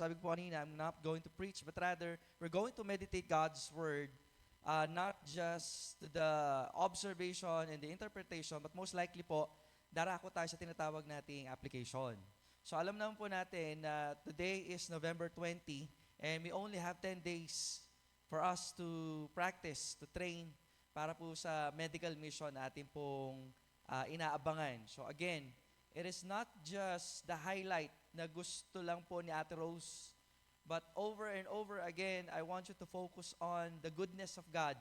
sabi ko po kanina, I'm not going to preach, but rather, we're going to meditate God's Word, not just the observation and the interpretation, but most likely po, darako tayo sa tinatawag nating application. So alam naman po natin na today is November 20, and we only have 10 days for us to practice, to train, para po sa medical mission na ating pong inaabangan. So again, it is not just the highlight na gusto lang po ni Ate Rose, but over and over again, I want you to focus on the goodness of God.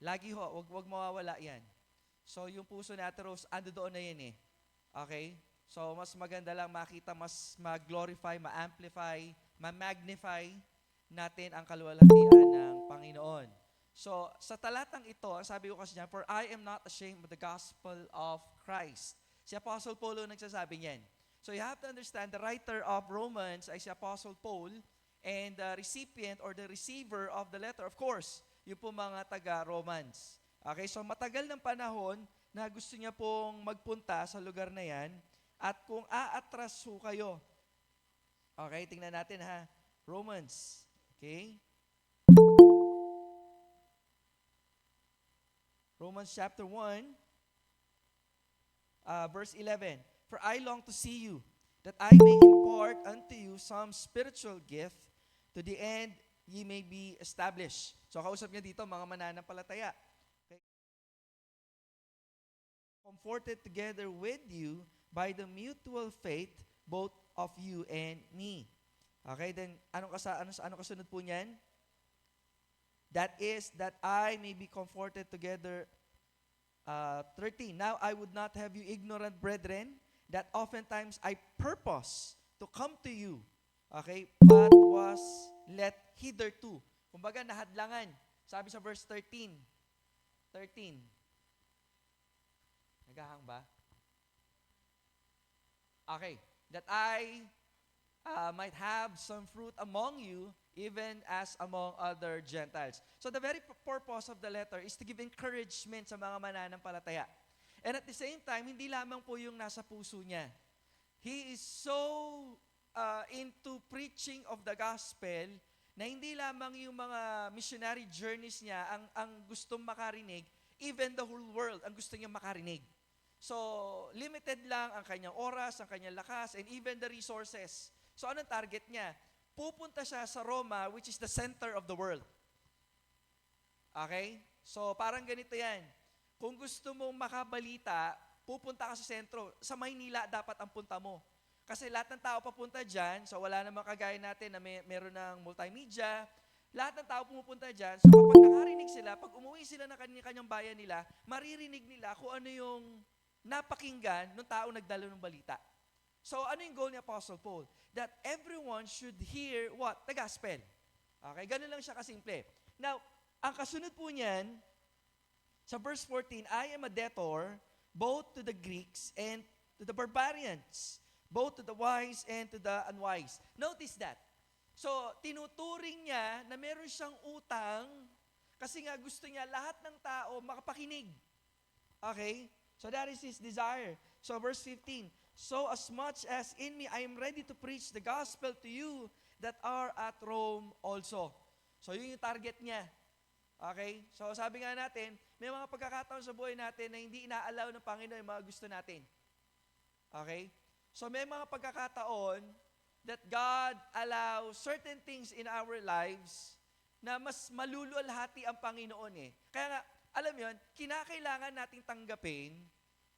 Lagi ho, wag mawawala yan. So yung puso ni Ate Rose, ando doon na yan eh. Okay? So mas maganda lang makita, mas mag-glorify, ma-amplify, ma-magnify natin ang kaluwalhatian ng Panginoon. So sa talatang ito, ang sabi ko kasi niyan, for I am not ashamed of the gospel of Christ. Si Apostle Paul ang nagsasabi niyan. So you have to understand, the writer of Romans ay si Apostle Paul, and the recipient or the receiver of the letter, of course, yung po mga taga-Romans. Okay, so matagal ng panahon na gusto niya pong magpunta sa lugar na yan, at kung aatras ho kayo, okay, tingnan natin ha, Romans, okay, Romans chapter 1, verse 11. For I long to see you, that I may impart unto you some spiritual gift, to the end ye may be established. So kausap niya dito, mga mananampalataya. Okay? Comforted together with you by the mutual faith, both of you and me. Okay, then ano kasunod po niyan? That is, that I may be comforted together. 13. Now I would not have you ignorant, brethren, that oftentimes I purpose to come to you, okay, but was let hitherto. Kumbaga, nahadlangan. Sabi sa verse 13. 13. Nagahang ba? Okay. That I might have some fruit among you, even as among other Gentiles. So the very purpose of the letter is to give encouragement sa mga mananampalataya. And at the same time, hindi lamang po yung nasa puso niya. He is so into preaching of the gospel na hindi lamang yung mga missionary journeys niya ang gustong makarinig, even the whole world ang gusto niya makarinig. So, limited lang ang kanyang oras, ang kanyang lakas, and even the resources. So, anong target niya? Pupunta siya sa Roma, which is the center of the world. Okay? So, parang ganito yan. Kung gusto mong makabalita, pupunta ka sa sentro. Sa Maynila, dapat ang punta mo. Kasi lahat ng tao papunta dyan, so wala namang kagaya natin na meron ng multimedia, lahat ng tao pumupunta dyan, so kapag nakarinig sila, pag umuwi sila ng kanyang bayan nila, maririnig nila kung ano yung napakinggan ng tao nagdalo ng balita. So ano yung goal ni Apostle Paul? That everyone should hear what? The gospel. Okay, ganun lang siya kasimple. Now, ang kasunod po niyan, sa verse 14, I am a debtor both to the Greeks and to the barbarians, both to the wise and to the unwise. Notice that. So, tinuturing niya na meron siyang utang kasi nga gusto niya lahat ng tao makapakinig. Okay? So, that is his desire. So, verse 15, so as much as in me I am ready to preach the gospel to you that are at Rome also. So, yun yung target niya. Okay? So, sabi nga natin, may mga pagkakataon sa buhay natin na hindi inaalaw ng Panginoon yung mga gusto natin. Okay? So, may mga pagkakataon that God allows certain things in our lives na mas maluluwalhati ang Panginoon eh. Kaya nga, alam yon, kinakailangan nating tanggapin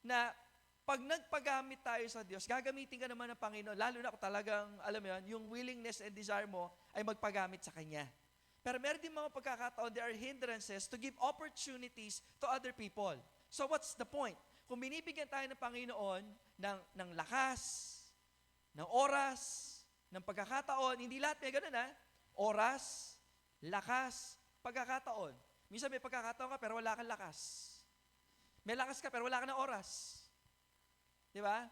na pag nagpagamit tayo sa Diyos, gagamitin ka naman ng Panginoon, lalo na kung talagang, alam mo yun, yung willingness and desire mo ay magpagamit sa Kanya. Pero meron din mga pagkakataon, there are hindrances to give opportunities to other people. So what's the point? Kung binibigyan tayo ng Panginoon ng lakas, ng oras, ng pagkakataon, hindi lahat may ganun ha? Oras, lakas, pagkakataon. Minsan may pagkakataon ka pero wala kang lakas. May lakas ka pero wala ka ng oras. Di ba?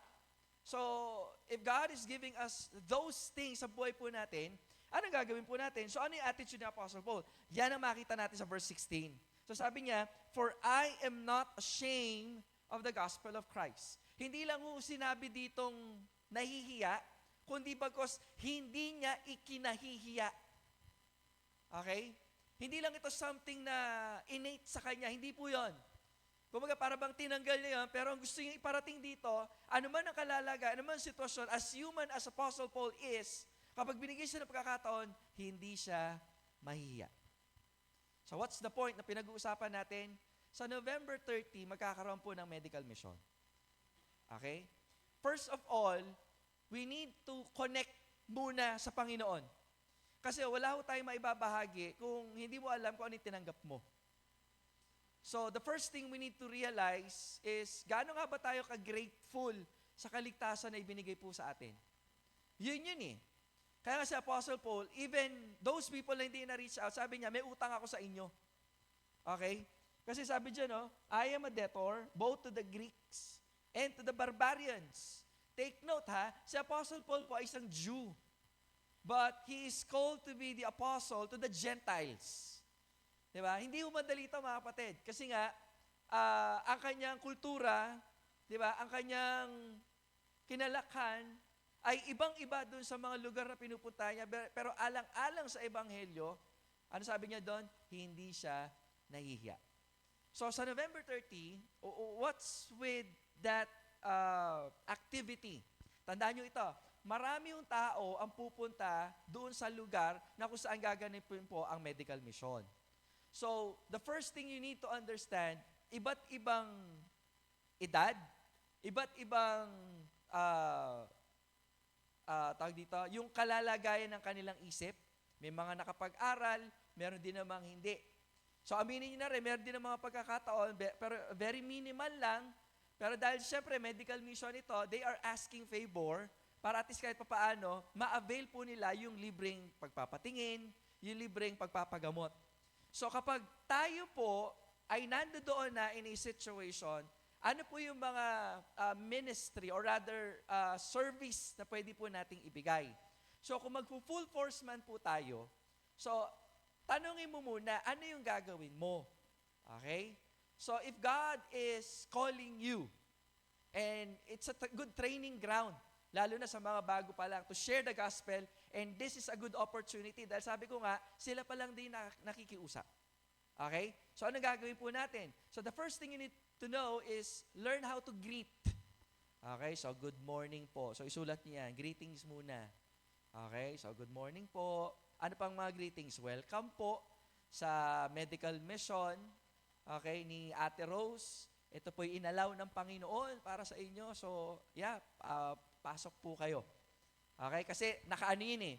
So, if God is giving us those things sa buhay po natin, anong gagawin po natin? So, ano yung attitude ni Apostle Paul? Yan ang makita natin sa verse 16. So, sabi niya, for I am not ashamed of the gospel of Christ. Hindi lang ho sinabi ditong nahihiya, kundi bagos hindi niya ikinahihiya. Okay? Hindi lang ito something na innate sa kanya, hindi po yon. Kumbaga, para bang tinanggal niya yun, pero ang gusto niya iparating dito, ano man ang kalalaga, ano man ang sitwasyon, as human as Apostle Paul is, kapag binigay siya ng pagkakataon, hindi siya mahihiya. So what's the point na pinag-uusapan natin? Sa November 30, magkakaroon po ng medical mission. Okay? First of all, we need to connect muna sa Panginoon. Kasi wala ho tayong maibabahagi kung hindi mo alam kung ano yung tinanggap mo. So, the first thing we need to realize is, gaano nga ba tayo ka-grateful sa kaligtasan na ibinigay po sa atin? Yun eh. Kaya nga si Apostle Paul, even those people na hindi na-reach out, sabi niya, may utang ako sa inyo. Okay? Kasi sabi dyan, I am a debtor both to the Greeks and to the barbarians. Take note si Apostle Paul po ay isang Jew. But he is called to be the apostle to the Gentiles. Diba? Hindi madali ito, mga kapatid. Kasi nga, ang kanyang kultura, diba? Ang kanyang kinalakhan ay ibang-iba dun sa mga lugar na pinupunta niya. Pero alang-alang sa Ebanghelyo, ano sabi niya doon? Hindi siya nahihiya. So sa November 30, what's with that activity? Tandaan niyo ito, marami yung tao ang pupunta doon sa lugar na kung saan gaganapin po ang medical mission. So, the first thing you need to understand, iba't ibang edad, iba't ibang tawag dito, yung kalalagayan ng kanilang isip. May mga nakapag-aral, meron din namang hindi. So, aminin nyo na rin, meron din ng mga pagkakataon, pero very minimal lang. Pero dahil siyempre, medical mission ito, they are asking favor para at least kahit papaano, ma-avail po nila yung libreng pagpapatingin, yung libreng pagpapagamot. So kapag tayo po ay nandoon na in a situation, ano po yung mga ministry or rather service na pwede po nating ibigay? So kung mag-full force man po tayo, so tanungin mo muna, ano yung gagawin mo? Okay? So if God is calling you, and it's a good training ground, lalo na sa mga bago pa lang, to share the gospel, and this is a good opportunity. Dahil sabi ko nga, sila pa lang din nakikiusap. Okay? So ano gagawin po natin? So the first thing you need to know is learn how to greet. Okay? So good morning po. So isulat niyo yan. Greetings muna. Okay? So good morning po. Ano pang mga greetings? Welcome po sa medical mission, okay, ni Ate Rose. Ito po'y inalaw ng Panginoon para sa inyo. So, pasok po kayo. Okay? Kasi nakaano yun eh.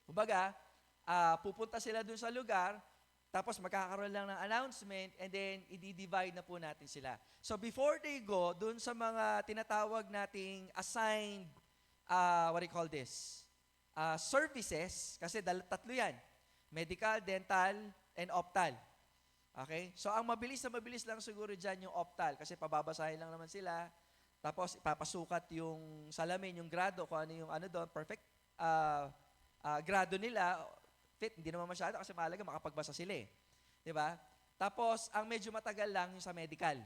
Kumbaga, pupunta sila dun sa lugar, tapos magkakaroon lang ng announcement, and then i-divide na po natin sila. So, before they go, dun sa mga tinatawag nating assigned, what do you call this? Services, kasi tatlo yan. Medical, dental, and optal. Okay? So, ang mabilis lang siguro dyan yung optal kasi pababasahin lang naman sila. Tapos, ipapasukat yung salamin, yung grado, kung ano yung doon, perfect grado nila. Fit, hindi naman masyado kasi mahalaga makapagbasa sila eh. Diba? Tapos, ang medyo matagal lang yung sa medical.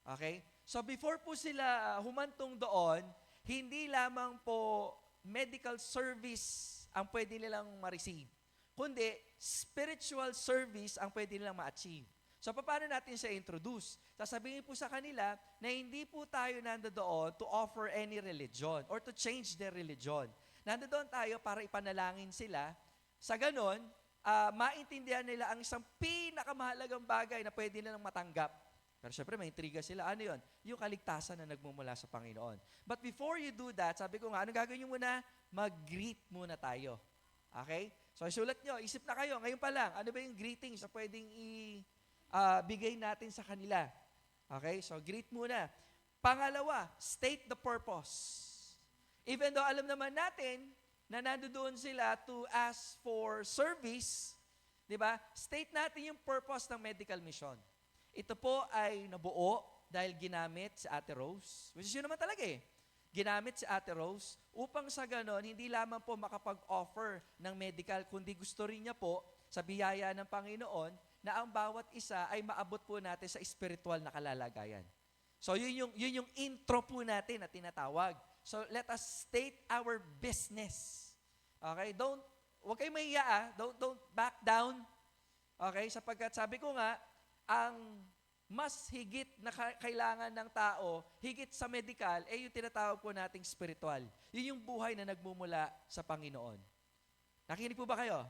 Okay? So, before po sila humantong doon, hindi lamang po medical service ang pwede nilang ma-receive, kundi spiritual service ang pwede nilang ma-achieve. So, paano natin siya introduce? Sasabihin po sa kanila na hindi po tayo nandoon to offer any religion or to change their religion. Nandoon tayo para ipanalangin sila. Sa ganon, maintindihan nila ang isang pinakamahalagang bagay na pwede nilang matanggap. Pero syempre, may intriga sila. Ano yun? Yung kaligtasan na nagmumula sa Panginoon. But before you do that, sabi ko nga, ano gagawin nyo muna? Mag-greet muna tayo. Okay? So, isulat nyo, isip na kayo, ngayon pa lang, ano ba yung greetings na pwedeng bigay natin sa kanila? Okay? So, greet muna. Pangalawa, state the purpose. Even though alam naman natin na nandoon sila to ask for service, di ba? State natin yung purpose ng medical mission. Ito po ay nabuo dahil ginamit si Ate Rose, which is yun naman talaga eh. Ginamit si Ate Rose upang sa ganon, hindi lamang po makapag-offer ng medical, kundi gusto rin niya po sa biyaya ng Panginoon na ang bawat isa ay maabot po natin sa spiritual na kalalagayan. So yun yung intro po natin na tinatawag. So let us state our business. Okay? Huwag kayong mahiya Don't back down. Okay? Sapagkat sabi ko nga, ang mas higit na kailangan ng tao, higit sa medical, yung tinatawag po nating spiritual. Yun yung buhay na nagmumula sa Panginoon. Nakikinig po ba kayo?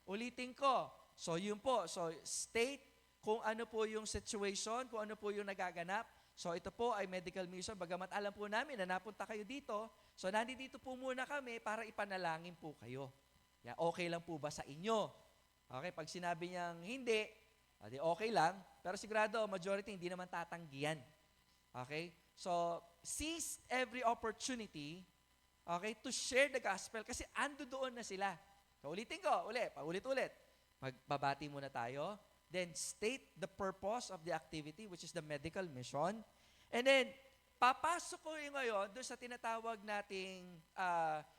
Ulitin ko. So yun po. So state kung ano po yung situation, kung ano po yung nagaganap. So ito po ay medical mission. Bagamat alam po namin na napunta kayo dito, so nandito po muna kami para ipanalangin po kayo. Yeah, okay lang po ba sa inyo? Okay, pag sinabi niyang hindi, okay lang. Pero sigurado, majority hindi naman tatanggihan. Okay? So, seize every opportunity, okay, to share the gospel kasi ando doon na sila. So, ulitin ko, paulit-ulit. Magbabati muna tayo. Then, state the purpose of the activity, which is the medical mission. And then, papasok ko yung ngayon doon sa tinatawag nating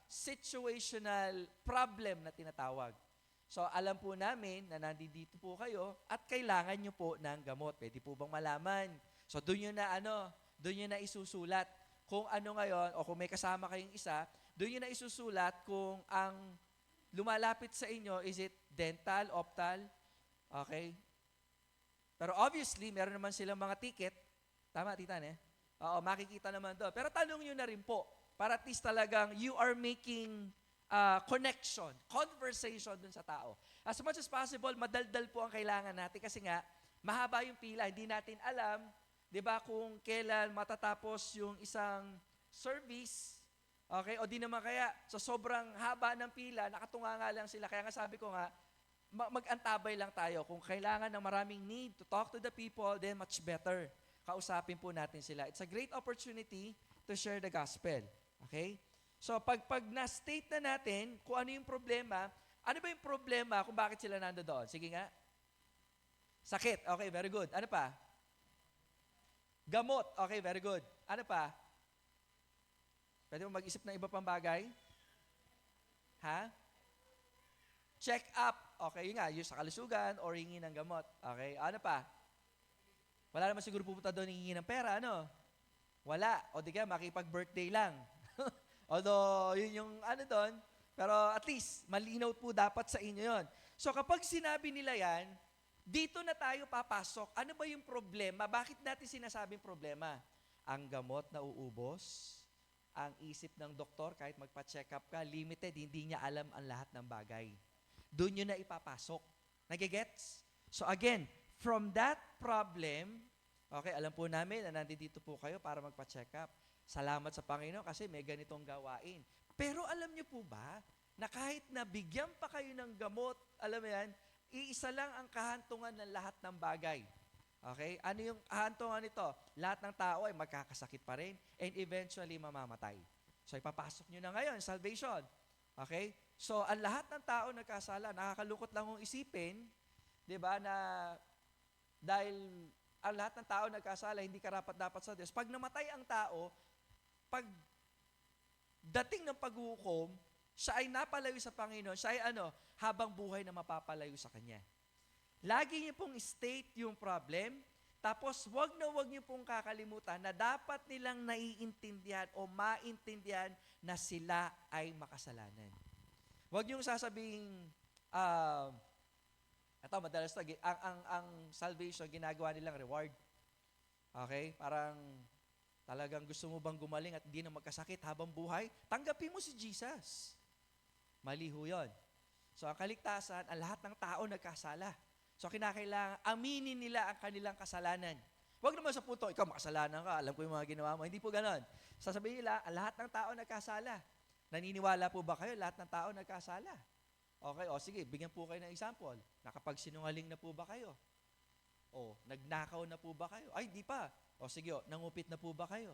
situational problem na tinatawag. So, alam po namin na nandito po kayo at kailangan nyo po ng gamot. Pwede po bang malaman? So, doon nyo na isusulat kung ano ngayon, o kung may kasama kayong isa, doon nyo na isusulat kung ang lumalapit sa inyo, is it dental, optal, okay? Pero obviously, meron naman silang mga ticket. Tama, tita, Oo, makikita naman doon. Pero tanong nyo na rin po, para at least talagang you are making connection, conversation dun sa tao. As much as possible, madaldal po ang kailangan natin kasi nga, mahaba yung pila, hindi natin alam, di ba, kung kailan matatapos yung isang service, okay, o di naman kaya, sa sobrang haba ng pila, nakatunga nga lang sila. Kaya nga sabi ko nga, mag-antabay lang tayo. Kung kailangan ng maraming need to talk to the people, then much better. Kausapin po natin sila. It's a great opportunity to share the gospel. Okay? So, pag na-state na natin kung ano yung problema, ano ba yung problema kung bakit sila nandoon? Sige nga. Sakit. Okay, very good. Ano pa? Gamot. Okay, very good. Ano pa? Pwede mo mag-isip ng iba pang bagay? Ha? Check up. Okay, yun nga. Yung sa kalusugan or hingi ng gamot. Okay, ano pa? Wala naman siguro pupunta doon hingi ng pera, ano? Wala. O di kaya makipag-birthday lang. Although, yun yung ano doon, pero at least, malinaw po dapat sa inyo yon. So kapag sinabi nila yan, dito na tayo papasok. Ano ba yung problema? Bakit natin sinasabing problema? Ang gamot na uubos, ang isip ng doktor, kahit magpa-check up ka, limited, hindi niya alam ang lahat ng bagay. Doon yun na ipapasok. Nagigets? So again, from that problem, okay, alam po namin na nandito po kayo para magpa-check up. Salamat sa Panginoon kasi may ganitong gawain. Pero alam niyo po ba, na kahit na bigyan pa kayo ng gamot, alam mo yan, iisa lang ang kahantungan ng lahat ng bagay. Okay? Ano yung kahantungan nito? Lahat ng tao ay magkakasakit pa rin and eventually mamamatay. So ipapasok nyo na ngayon, salvation. Okay? So ang lahat ng tao nagkasala, nakakalungkot lang kung isipin, di ba, na dahil ang lahat ng tao nagkasala, hindi karapat-dapat sa Diyos. Pag namatay ang tao, pag dating ng paghukom, siya ay napalayo sa Panginoon, siya ay habang buhay na mapapalayo sa Kanya. Lagi niyo pong state yung problem, tapos wag niyo pong kakalimutan na dapat nilang naiintindihan o maintindihan na sila ay makasalanan. Wag niyong sasabihin, ito, madalas ang salvation, ginagawa nilang reward. Okay? Parang talagang gusto mo bang gumaling at hindi na magkasakit habang buhay? Tanggapin mo si Jesus. Mali ho yun. So, ang kaligtasan, ang lahat ng tao nagkasala. So, kinakailangan, aminin nila ang kanilang kasalanan. Huwag naman sa punto, ikaw makasalanan ka, alam ko yung mga ginawa mo. Hindi po ganon. Sasabihin nila, ang lahat ng tao nagkasala. Naniniwala po ba kayo, lahat ng tao nagkasala? Okay, o sige, bigyan po kayo ng example. Nakapagsinungaling na po ba kayo? O, nagnakaw na po ba kayo? Ay, di pa. O sige, nangupit na po ba kayo?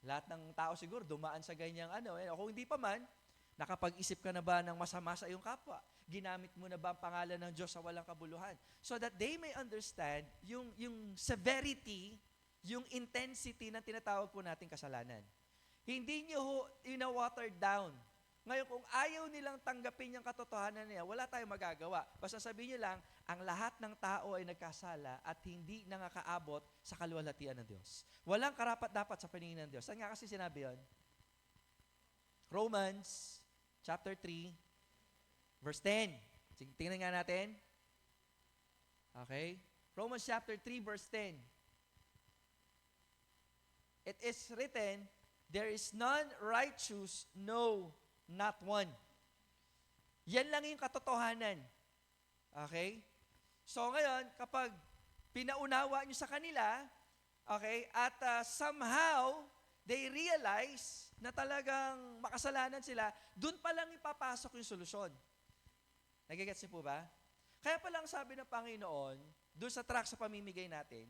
Lahat ng tao siguro dumaan sa ganyang O kung hindi pa man, nakapag-isip ka na ba ng masama sa iyong kapwa? Ginamit mo na ba ang pangalan ng Diyos sa walang kabuluhan? So that they may understand yung severity, yung intensity ng tinatawag po nating kasalanan. Hindi nyo ina-water down. Ngayon, kung ayaw nilang tanggapin yung katotohanan niya, wala tayong magagawa. Basta sabihin nyo lang, ang lahat ng tao ay nagkasala at hindi nakakaabot sa kaluwalhatian ng Diyos. Walang karapat-dapat sa paningin ng Diyos. Saan nga kasi sinabi yun? Romans chapter 3, verse 10. Sige, tingnan nga natin. Okay? Romans chapter 3, verse 10. It is written, there is none righteous, no, not one. Yan lang yung katotohanan. Okay? So ngayon, kapag pinaunawa nyo sa kanila, okay, at somehow, they realize na talagang makasalanan sila, dun pa lang ipapasok yung solusyon. Nagigets niyo po ba? Kaya palang sabi ng Panginoon, dun sa track sa pamimigay natin,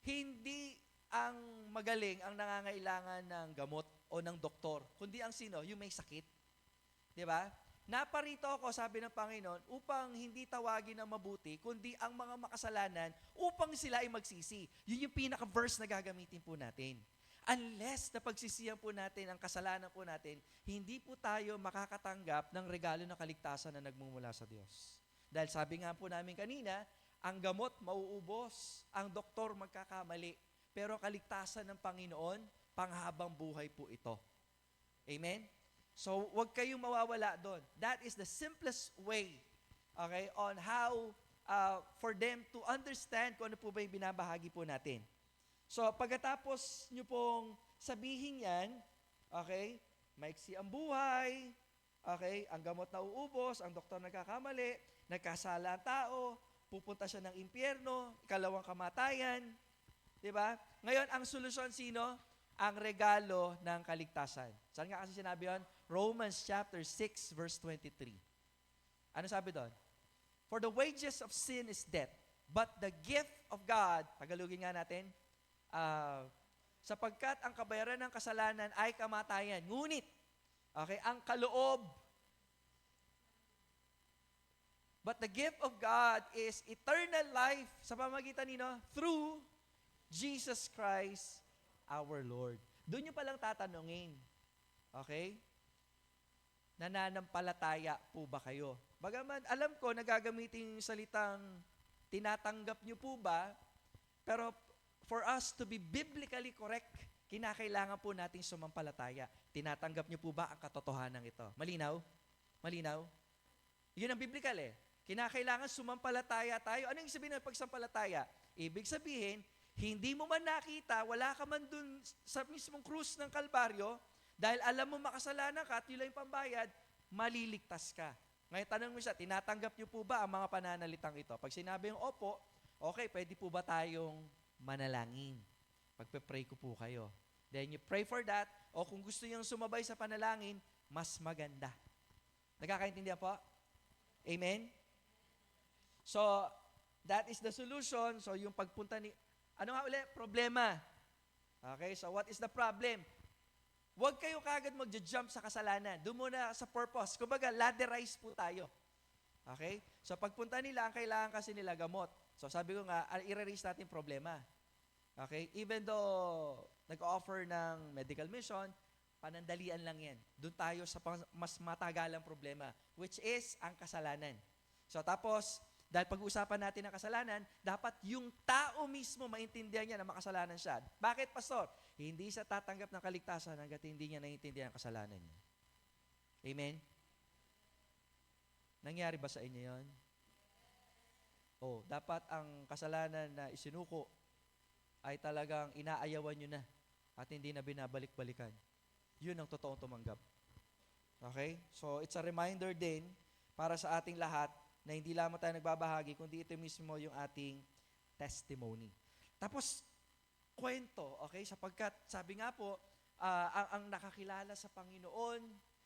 hindi ang magaling ang nangangailangan ng gamot o ng doktor, kundi ang sino? Yung may sakit. Di ba? Naparito ako, sabi ng Panginoon, upang hindi tawagin ng mabuti, kundi ang mga makasalanan, upang sila ay magsisi. Yun yung pinaka-verse na gagamitin po natin. Unless na pagsisiyan po natin ang kasalanan po natin, hindi po tayo makakatanggap ng regalo ng kaligtasan na nagmumula sa Diyos. Dahil sabi nga po namin kanina, ang gamot mauubos, ang doktor magkakamali, pero kaligtasan ng Panginoon, panghabang buhay po ito. Amen? So, huwag kayong mawawala doon. That is the simplest way, okay, on how for them to understand kung ano po ba yung binabahagi po natin. So, pagkatapos nyo pong sabihin yan, okay, maiksi ang buhay, okay, ang gamot na uubos, ang doktor nagkakamali, nagkasala ang tao, pupunta siya ng impyerno, ikalawang kamatayan, di ba? Ngayon, ang solusyon sino? Ang regalo ng kaligtasan. Saan nga kasi sinabi yun? Romans chapter 6, verse 23. Ano sabi doon? For the wages of sin is death, but the gift of God, Tagalogin nga natin, sapagkat ang kabayaran ng kasalanan ay kamatayan. Ngunit, okay, ang kaloob, but the gift of God is eternal life sa pamamagitan nino through Jesus Christ our Lord. Doon nyo palang tatanungin. Okay? Nananampalataya po ba kayo? Bagaman, alam ko, nagagamitin yung salitang tinatanggap nyo po ba, pero for us to be biblically correct, kinakailangan po nating sumampalataya. Tinatanggap nyo po ba ang katotohanan ito? Malinaw? Malinaw? Yun ang biblical eh. Kinakailangan sumampalataya tayo. Ano yung sabihin ng pagsampalataya? Ibig sabihin, hindi mo man nakita, wala ka man dun sa mismong krus ng Kalbaryo, dahil alam mo makasalanan ka at yun lang yung pambayad, maliligtas ka. Ngayon, tanong mo siya, tinatanggap niyo po ba ang mga pananalitang ito? Pag sinabi yung opo, okay, pwede po ba tayong manalangin? Pagpe-pray ko po kayo. Then you pray for that, o kung gusto niyong sumabay sa panalangin, mas maganda. Nagkakaintindihan po? Amen? So, that is the solution. So, yung pagpunta ni... Ano nga ulit? Problema. Okay, so what is the problem? Huwag kayo kagad mag-jump sa kasalanan. Doon muna sa purpose. Kumbaga, ladderize po tayo. Okay? So pagpunta nila, ang kailangan kasi nila gamot. So sabi ko nga, i-raise natin problema. Okay? Even though nag-offer ng medical mission, panandalian lang yan. Doon tayo sa mas matagalang problema, which is ang kasalanan. So tapos, dahil pag-uusapan natin ang kasalanan, dapat yung tao mismo maintindihan niya na makasalanan siya. Bakit, Pastor? Hindi siya tatanggap ng kaligtasan hanggat hindi niya naiintindihan ang kasalanan niya. Amen? Nangyari ba sa inyo yon? Oh, dapat ang kasalanan na isinuko ay talagang inaayawan nyo na at hindi na binabalik-balikan. Yun ang totoong tumanggap. Okay? So, it's a reminder din para sa ating lahat na hindi lamang tayo nagbabahagi, kundi ito mismo yung ating testimony. Tapos, kwento, okay? Sapagkat, sabi nga po, ang nakakilala sa Panginoon,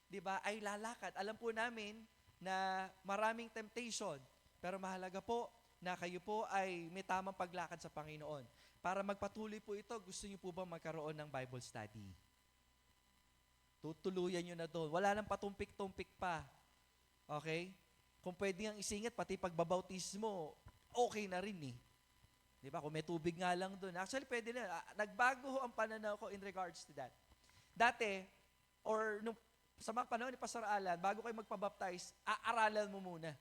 di ba, ay lalakad. Alam po namin na maraming temptation, pero mahalaga po na kayo po ay may tamang paglakad sa Panginoon. Para magpatuloy po ito, gusto niyo po ba magkaroon ng Bible study? Tutuluyan niyo na doon. Wala nang patumpik-tumpik pa. Okay? Kung pwede nga isingit, pati pagbabautismo, okay na rin eh. Di ba? Kung may tubig nga lang doon. Actually, pwede na. Nagbago ho ang pananaw ko in regards to that. Dati, or nung, sa mga panahon ni Pastor Alan, bago kayo magpabaptize, aaralan mo muna.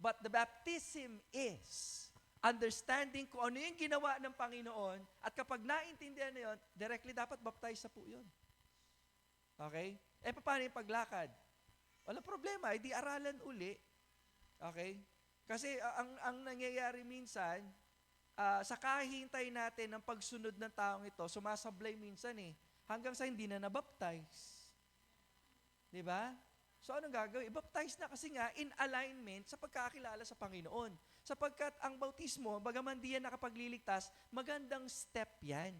But the baptism is understanding kung ano yung ginawa ng Panginoon at kapag naintindihan na yun, directly dapat baptize sa po yun. Okay? Paano yung paglakad? Walang problema, di aralan uli. Okay? Kasi ang nangyayari minsan, sa kahihintay natin ng pagsunod ng taong ito, sumasablay minsan hanggang sa hindi na nabaptize. Di ba? So anong gagawin? I-baptize na kasi nga in alignment sa pagkakilala sa Panginoon. Sapagkat ang bautismo, bagaman di yan nakapagliligtas, magandang step yan.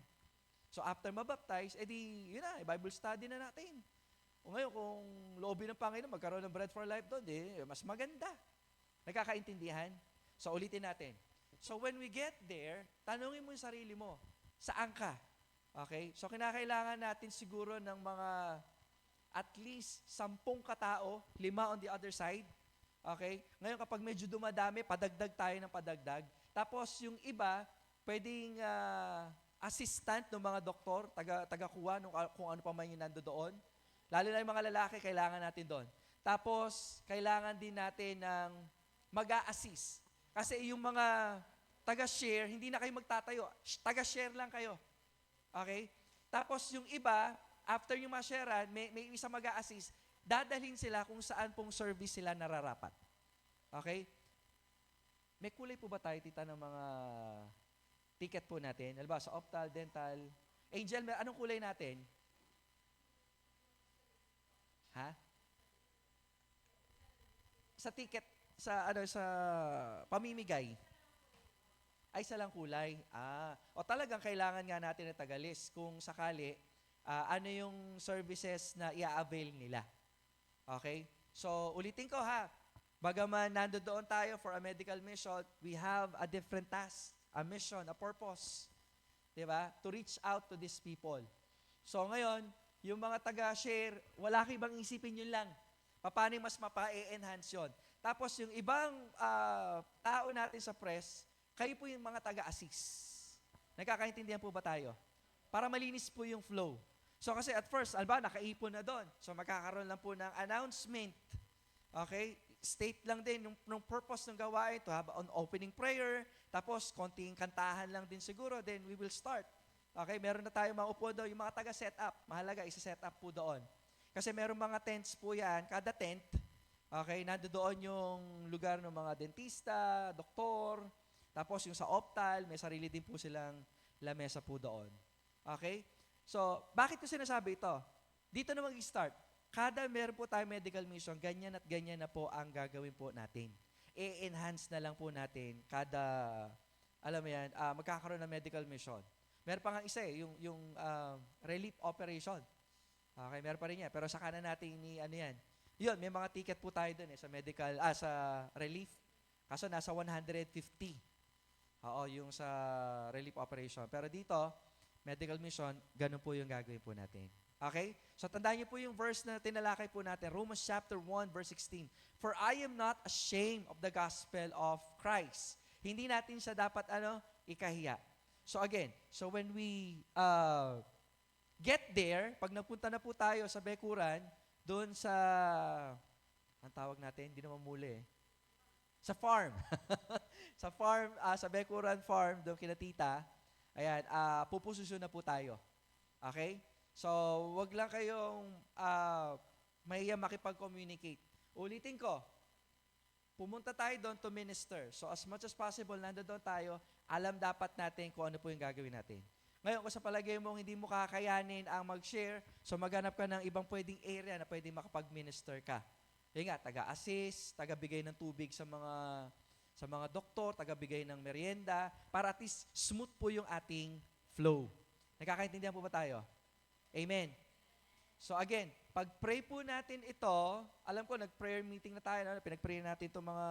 So after mabaptize, yun na, Bible study na natin. O ngayon, kung loobin ng Panginoon, magkaroon ng Bread for Life doon, mas maganda. Nagkakaintindihan? So ulitin natin. So when we get there, tanungin mo yung sarili mo, saan ka? Okay? So kinakailangan natin siguro ng mga at least 10 katao, 5 on the other side. Okay? Ngayon kapag medyo dumadami, padagdag tayo ng padagdag. Tapos yung iba, pwedeng assistant ng mga doktor, taga-kuha kung ano pa man yung nando doon. Lalo na yung mga lalaki, kailangan natin doon. Tapos, kailangan din natin ng mag-a-assist. Kasi yung mga taga-share, hindi na kayo magtatayo. Taga-share lang kayo. Okay? Tapos yung iba, after yung ma-sharean, may isa mag-a-assist, dadalhin sila kung saan pong service sila nararapat. Okay? May kulay po ba tayo, tita, ng mga ticket po natin? Halimbawa, sa Optal, Dental. Angel, anong kulay natin? Ha? Sa ticket, sa pamimigay. Ay, isa lang kulay. O talagang kailangan nga natin na tagalis kung sakali, ano yung services na i-avail nila. Okay? So, ulitin ko ha. Bagaman nandoon tayo for a medical mission, we have a different task, a mission, a purpose. Diba? To reach out to these people. So, ngayon, yung mga taga-share, wala kayo ibang isipin yun lang. Paano mas mapa-enhance yun? Tapos, yung ibang tao natin sa press, kayo po yung mga taga-assist. Nagkakaintindihan po ba tayo? Para malinis po yung flow. So kasi at first, nakaipon na doon. So magkakaroon lang po ng announcement. Okay? State lang din yung purpose ng gawain to have an opening prayer. Tapos konting kantahan lang din siguro. Then we will start. Okay? Meron na tayo maupo doon. Yung mga taga-set up. Mahalaga, isa-set up po doon. Kasi meron mga tents po yan. Kada tent, okay, nandoon yung lugar ng mga dentista, doktor. Tapos yung sa Optal, may sarili din po silang lamesa po doon. Okay? So, bakit ko sinasabi ito? Dito na mag-start. Kada meron po tayo medical mission, ganyan at ganyan na po ang gagawin po natin. I-enhance na lang po natin kada, alam mo yan, magkakaroon ng medical mission. Meron pa nga isa yung relief operation. Okay, meron pa rin yan. Pero sa kanan natin yan. Yun, may mga ticket po tayo dun sa medical, sa relief. Kaso nasa 150. Oo, yung sa relief operation. Pero dito, medical mission, ganun po yung gagawin po natin. Okay? So tandaan niyo po yung verse na tinalakay po natin, Romans chapter 1, verse 16. For I am not ashamed of the gospel of Christ. Hindi natin siya dapat, ikahiya. So again, so when we get there, pag napunta na po tayo sa Bekuran, doon sa, ang tawag natin, hindi naman muli sa farm. Sa farm, sa Bekuran Farm, doon kina tita, ayan, pupusosyon na po tayo. Okay? So, wag lang kayong mahiya makipag-communicate. Ulitin ko, pumunta tayo doon to minister. So, as much as possible, nandoon tayo, alam dapat natin kung ano po yung gagawin natin. Ngayon, kung sa palagay mo hindi mo kakayanin ang mag-share, so maghanap ka ng ibang pwedeng area na pwedeng makapag-minister ka. Yung nga, taga-assist, taga-bigay ng tubig sa mga doktor, taga-bigay ng merienda, para at least smooth po yung ating flow. Nakakaintindihan po ba tayo? Amen. So again, pag-pray po natin ito, alam ko nag-prayer meeting na tayo, pinag-pray natin itong mga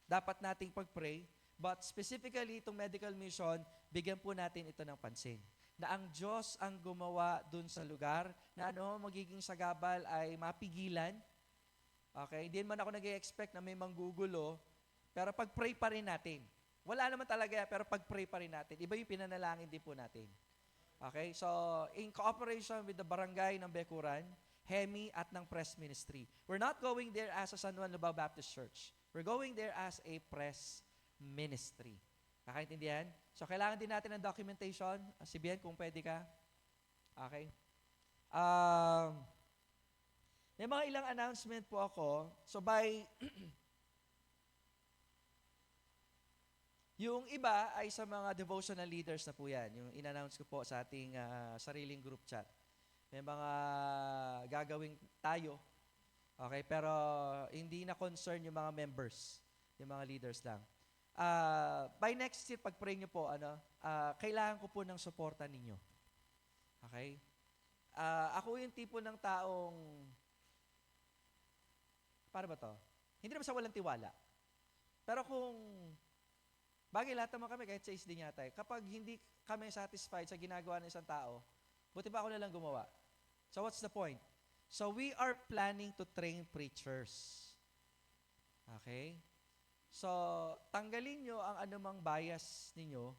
dapat nating pag-pray, but specifically itong medical mission, bigyan po natin ito ng pansin. Na ang Diyos ang gumawa dun sa lugar, na magiging sagabal ay mapigilan. Okay? Hindi man ako nag-expect na may manggugulo, pero pag-pray pa rin natin. Wala naman talaga, pero pag-pray pa rin natin. Iba yung pinanalangin din po natin. Okay? So, in cooperation with the barangay ng Bekuran, HEMI at ng Press Ministry. We're not going there as a San Juan Lubao Baptist Church. We're going there as a press ministry. Nakaintindihan? So, kailangan din natin ng documentation. Si Bien, kung pwede ka. Okay? Um, may mga ilang announcement po ako. So yung iba ay sa mga devotional leaders na po yan. Yung in-announce ko po sa ating sariling group chat. May mga gagawin tayo. Okay, pero hindi na concern yung mga members, yung mga leaders lang. By next year, pag-pray nyo po, kailangan ko po ng suporta ninyo. Okay? Ako yung tipo ng taong, paano ba to? Hindi naman sa walang tiwala. Pero kung, bagay lahat naman kami, kahit sa isdi yata, kapag hindi kami satisfied sa ginagawa ng isang tao, buti pa ako na lang gumawa. So what's the point? So we are planning to train preachers. Okay? So, tanggalin nyo ang anumang bias ninyo,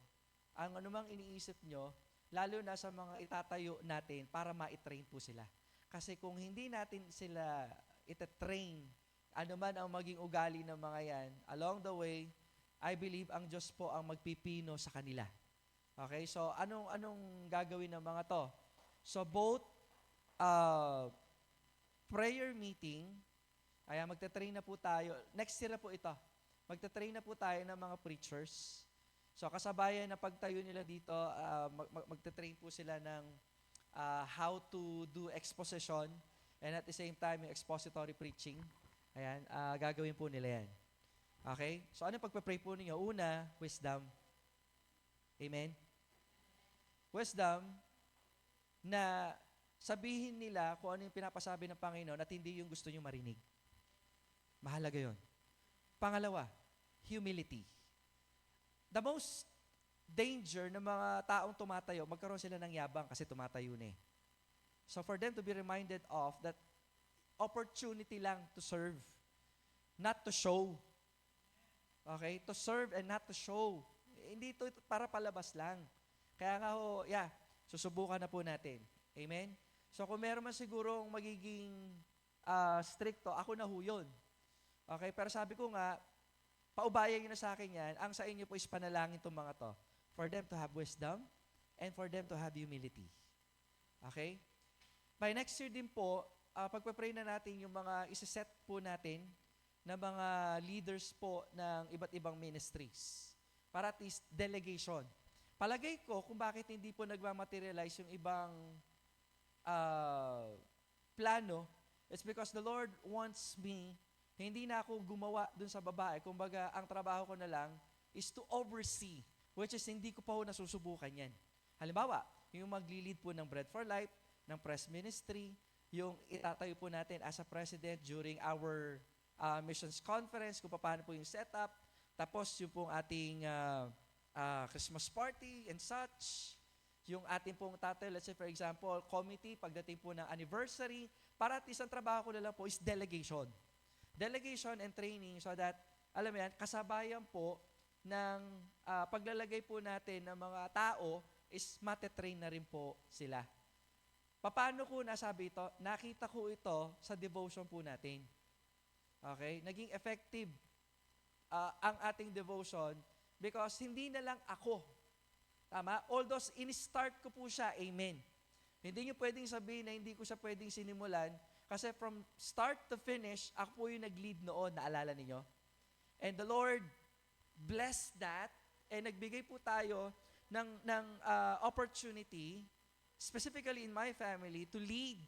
ang anumang iniisip nyo, lalo na sa mga itatayo natin para ma-train po sila. Kasi kung hindi natin sila itatrain, anuman ang maging ugali ng mga yan, along the way, I believe ang Diyos po ang magpipino sa kanila. Okay? So, anong gagawin ng mga to? So, both prayer meeting, ay magta-train na po tayo. Next year na po ito. Magta-train na po tayo ng mga preachers. So, kasabayan na pagtayo nila dito, magta-train po sila ng how to do exposition and at the same time, yung expository preaching. Ayan, gagawin po nila yan. Okay? So, ano pagpa-pray po ninyo? Una, wisdom. Amen? Wisdom na sabihin nila kung ano yung pinapasabi ng Panginoon at hindi yung gusto nyo marinig. Mahalaga yon. Pangalawa, humility. The most danger ng mga taong tumatayo, magkaroon sila ng yabang kasi tumatayo na eh. So for them to be reminded of that opportunity lang to serve, not to show. Okay? To serve and not to show. Hindi ito para palabas lang. Kaya nga susubukan na po natin. Amen? So kung meron man sigurong magiging stricto, ako na ho yun. Okay, pero sabi ko nga, paubayan nyo na sa akin yan, ang sa inyo po is panalangin itong mga to. For them to have wisdom and for them to have humility. Okay? By next year din po, pagpapray na natin yung mga isa-set po natin na mga leaders po ng iba't ibang ministries. Para at least delegation. Palagay ko kung bakit hindi po nagmamaterialize yung ibang plano, it's because the Lord wants me. Hindi na ako gumawa dun sa babae. Kumbaga, ang trabaho ko na lang is to oversee, which is hindi ko pa ho nasusubukan yan. Halimbawa, yung magli-lead po ng Bread for Life, ng press ministry, yung itatayo po natin as a president during our missions conference, kung paano po yung setup, tapos yung pong ating Christmas party and such, yung ating pong tatay, let's say for example, committee, pagdating po ng anniversary, para at isang trabaho ko na lang po is delegation. Delegation and training so that, alam mo yan, kasabayan po ng paglalagay po natin ng mga tao is matetrain na rin po sila. Paano ko nasabi ito? Nakita ko ito sa devotion po natin. Okay? Naging effective ang ating devotion because hindi na lang ako. Tama? Although in-start ko po siya, amen. Hindi nyo pwedeng sabihin na hindi ko siya pwedeng sinimulan kasi from start to finish, ako po yung nag-lead noon, naalala ninyo? And the Lord blessed that and nagbigay po tayo ng opportunity, specifically in my family, to lead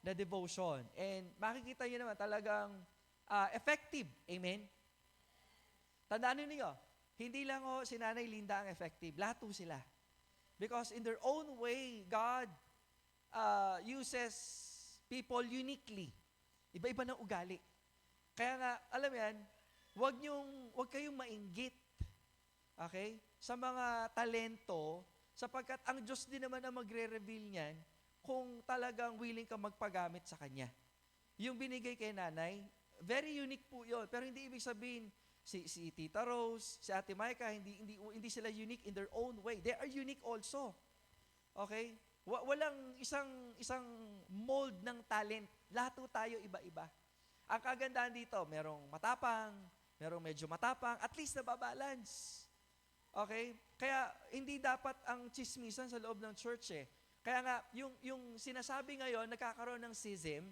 the devotion. And makikita nyo naman talagang effective. Amen? Tandaan niyo, hindi lang si Nanay Linda ang effective. Lahat po sila. Because in their own way, God uses people uniquely. Iba-iba ng ugali. Kaya nga, alam yan, wag kayong mainggit. Okay? Sa mga talento, sapagkat ang Diyos din naman ang magre-reveal niyan kung talagang willing ka magpagamit sa Kanya. Yung binigay kay nanay, very unique po yun. Pero hindi ibig sabihin, si Tita Rose, si Ate Micah, hindi sila unique in their own way. They are unique also. Okay? Walang isang mold ng talent. Lahat po tayo iba-iba. Ang kagandahan dito, merong matapang, merong medyo matapang, at least nababalance. Okay? Kaya hindi dapat ang chismisan sa loob ng church eh. Kaya nga, yung sinasabi ngayon, nagkakaroon ng schism,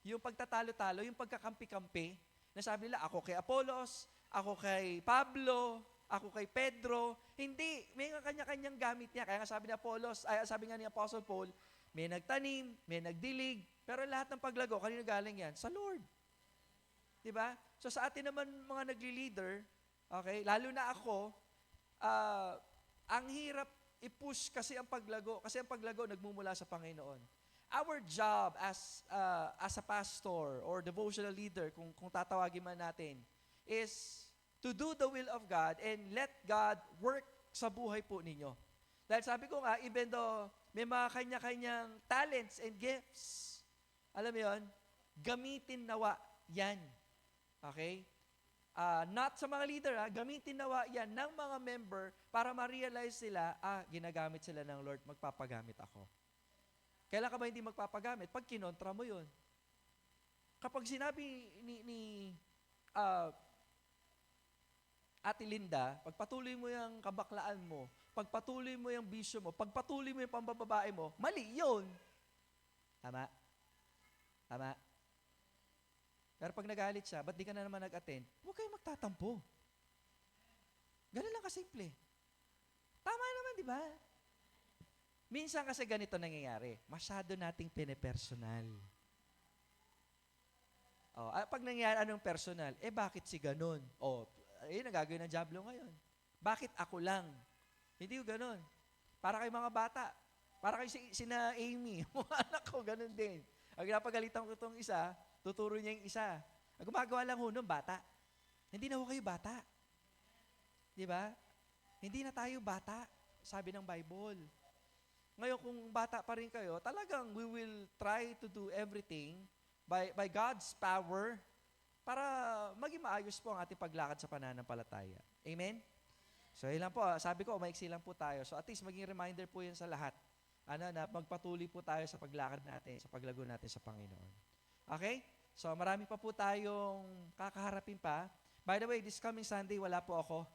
yung pagtatalo-talo, yung pagkakampi-kampi, na sabi nila, ako kay Apollos, ako kay Pablo, ako kay Pedro. Hindi, may kanya-kanyang gamit niya. Kaya nga sabi ni Apollos, sabi nga ni Apostle Paul, may nagtanim, may nagdilig, pero lahat ng paglago, kanino galing yan? Sa Lord. Diba? So sa atin naman mga nagli-leader, okay, lalo na ako, ang hirap i-push kasi ang paglago. Kasi ang paglago nagmumula sa Panginoon. Our job as a pastor or devotional leader, kung tatawagin man natin, is to do the will of God and let God work sa buhay po ninyo. Dahil sabi ko nga, even though may mga kanya-kanyang talents and gifts, alam mo yun, gamitin nawa yan. Okay? Not sa mga leader, gamitin nawa yan ng mga member para ma-realize sila, ginagamit sila ng Lord, magpapagamit ako. Kailan ka ba hindi magpapagamit? Pag kinontra mo yun. Kapag sinabi ni Ate Linda, pagpatuloy mo yung kabaklaan mo, pagpatuloy mo yung bisyo mo, pagpatuloy mo yung pambababae mo, mali yun. Tama? Tama? Pero pag nagalit siya, ba't di ka na naman nag-attend? Huwag kayong magtatampo. Ganun lang kasimple. Tama naman, di ba? Minsan kasi ganito nangyayari. Masyado nating pinipersonal. Pag nangyayari anong personal, bakit si ganun? Ayun ang gagawin ng Diablo ngayon. Bakit ako lang? Hindi ko ganun. Para kay mga bata. Para kay sina Amy. Mga anak ko, ganun din. Ang napagalitan ko itong isa, tuturo niya yung isa. Ang gumagawa lang ho nung bata. Hindi na ho kayo bata. Di ba? Hindi na tayo bata, sabi ng Bible. Ngayon, kung bata pa rin kayo, talagang we will try to do everything by God's power para maging maayos po ang ating paglakad sa pananampalataya. Amen? So, yun lang po. Sabi ko, maiksi lang po tayo. So, at least maging reminder po yun sa lahat. Na magpatuloy po tayo sa paglakad natin, sa paglago natin sa Panginoon. Okay? So, marami pa po tayong kakaharapin pa. By the way, this coming Sunday, wala po ako.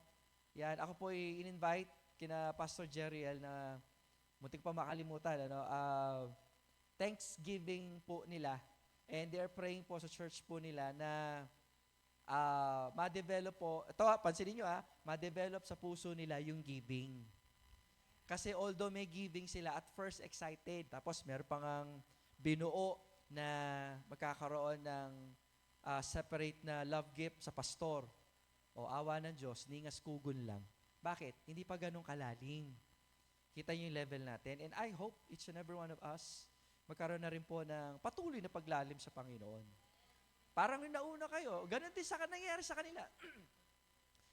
Yan, ako po in-invite kina Pastor Jeriel na muntik pa makalimutan. Thanksgiving po nila. And they're praying po sa church po nila na ma-develop po, ito pansinin nyo ma-develop sa puso nila yung giving. Kasi although may giving sila, at first excited, tapos meron pang binuo na magkakaroon ng separate na love gift sa pastor. Awa ng Diyos, ningas kugon lang. Bakit? Hindi pa ganun kalalim. Kita niyo yung level natin. And I hope each and every one of us magkaroon na rin po ng patuloy na paglalim sa Panginoon. Parang yung nauna kayo, ganun din nangyayari sa kanila.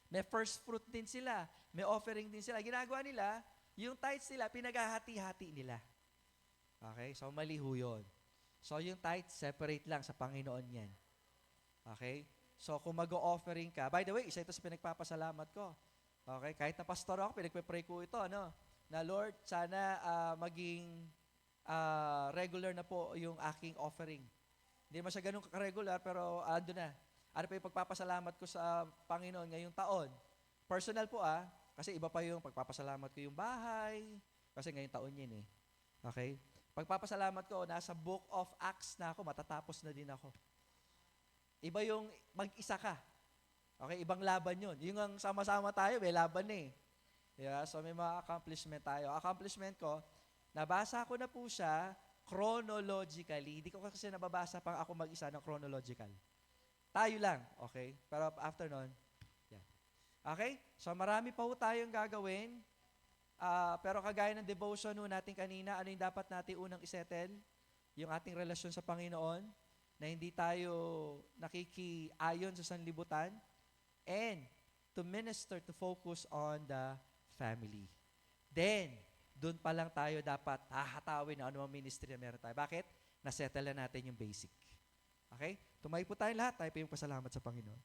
May first fruit din sila, may offering din sila. Ginagawa nila, yung tithes nila, pinaghahati-hati nila. Okay? So, mali ho yun. So, yung tithes, separate lang sa Panginoon yan. Okay? So, kung mag-o-offering ka, by the way, isa ito sa pinagpapasalamat ko. Okay? Kahit na pastor ako, pinagpe-pray ko ito, na Lord, sana maging regular na po yung aking offering. Hindi naman siya ganun ka-regular, pero ando na. Ano pa yung pagpapasalamat ko sa Panginoon ngayong taon? Personal po kasi iba pa yung pagpapasalamat ko yung bahay, kasi ngayong taon yun Okay? Pagpapasalamat ko, nasa Book of Acts na ako, matatapos na din ako. Iba yung mag-isa ka. Okay? Ibang laban yun. Yung ang sama-sama tayo, may laban Yeah? So may mga accomplishment tayo. Accomplishment ko, nabasa ko na po siya chronologically. Hindi ko kasi nababasa pang ako mag-isa ng chronological. Tayo lang, okay? Pero after nun, okay? So marami pa po tayong gagawin. Pero kagaya ng devotion natin kanina, ano yung dapat natin unang isettle? Yung ating relasyon sa Panginoon, na hindi tayo nakikiayon sa sanlibutan, and to minister, to focus on the family. Then, doon pa lang tayo dapat hahatawin na anumang ministry na meron tayo. Bakit? Nasettle na natin yung basic. Okay? Tumayo po tayo lahat. Tayo po yung pasalamat sa Panginoon.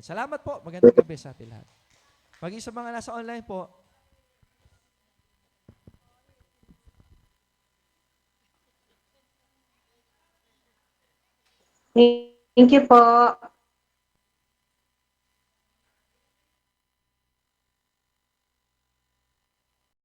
Salamat po. Magandang gabi sa atin lahat. Pag sa mga nasa online po, Thank you po.